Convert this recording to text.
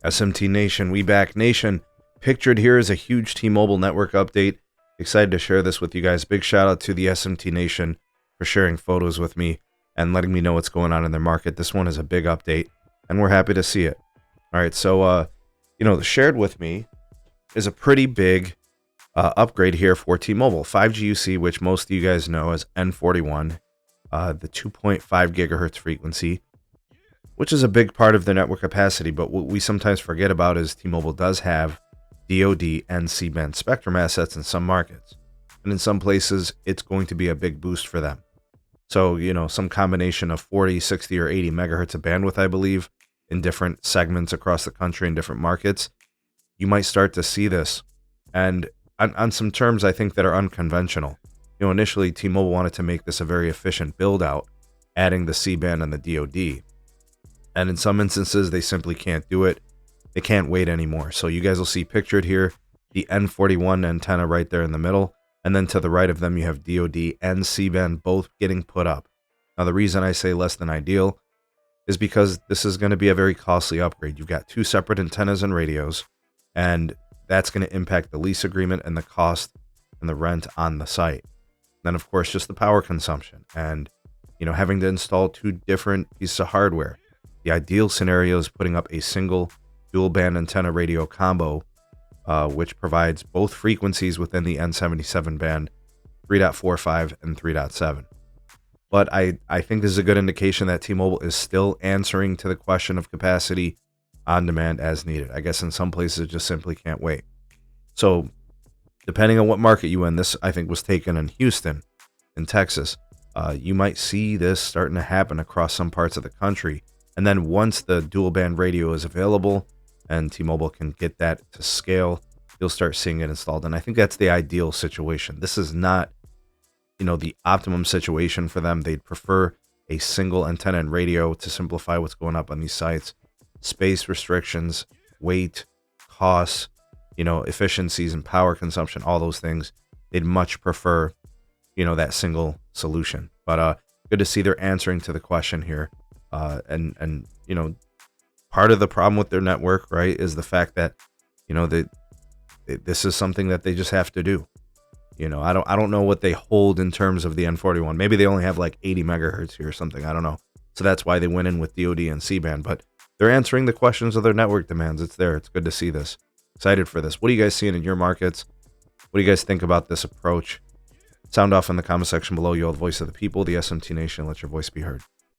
SMT Nation, we back nation. Pictured here is a huge T-Mobile network update. Excited to share this with you guys. Big shout out to the SMT Nation for sharing photos with me and letting me know what's going on in their market. This one is a big update, and we're happy to see it. All right, so, shared with me is a pretty big upgrade here for T-Mobile. 5G UC, which most of you guys know as N41, the 2.5 gigahertz frequency, which is a big part of the network capacity. But what we sometimes forget about is T-Mobile does have DoD and C-band spectrum assets in some markets. And in some places, it's going to be a big boost for them. So, some combination of 40, 60, or 80 megahertz of bandwidth, I believe, in different segments across the country in different markets. You might start to see this. And on some terms, I think that are unconventional. Initially, T-Mobile wanted to make this a very efficient build-out, adding the C-band and the DoD. And in some instances, they simply can't do it. They can't wait anymore. So you guys will see pictured here the N41 antenna right there in the middle. And then to the right of them, you have DoD and C-band both getting put up. Now, the reason I say less than ideal is because this is going to be a very costly upgrade. You've got two separate antennas and radios, and that's going to impact the lease agreement and the cost and the rent on the site. Then, of course, just the power consumption and, having to install two different pieces of hardware. The ideal scenario is putting up a single dual band antenna radio combo, which provides both frequencies within the N77 band, 3.45 and 3.7. But I think this is a good indication that T-Mobile is still answering to the question of capacity on demand as needed. I guess in some places it just simply can't wait. So depending on what market you in, this I think was taken in Houston, in Texas. You might see this starting to happen across some parts of the country. And then once the dual band radio is available and T-Mobile can get that to scale, you'll start seeing it installed. And I think that's the ideal situation. This is not, the optimum situation for them. They'd prefer a single antenna and radio to simplify what's going up on these sites. Space restrictions, weight, costs, efficiencies and power consumption, all those things. They'd much prefer, that single solution. But good to see they're answering to the question here. And part of the problem with their network, right, is the fact that, this is something that they just have to do. I don't know what they hold in terms of the N41. Maybe they only have like 80 megahertz here or something. I don't know. So that's why they went in with DoD and C-band. But they're answering the questions of their network demands. It's there. It's good to see this. Excited for this. What are you guys seeing in your markets? What do you guys think about this approach? Sound off in the comment section below. You're the voice of the people, the SMT Nation. Let your voice be heard.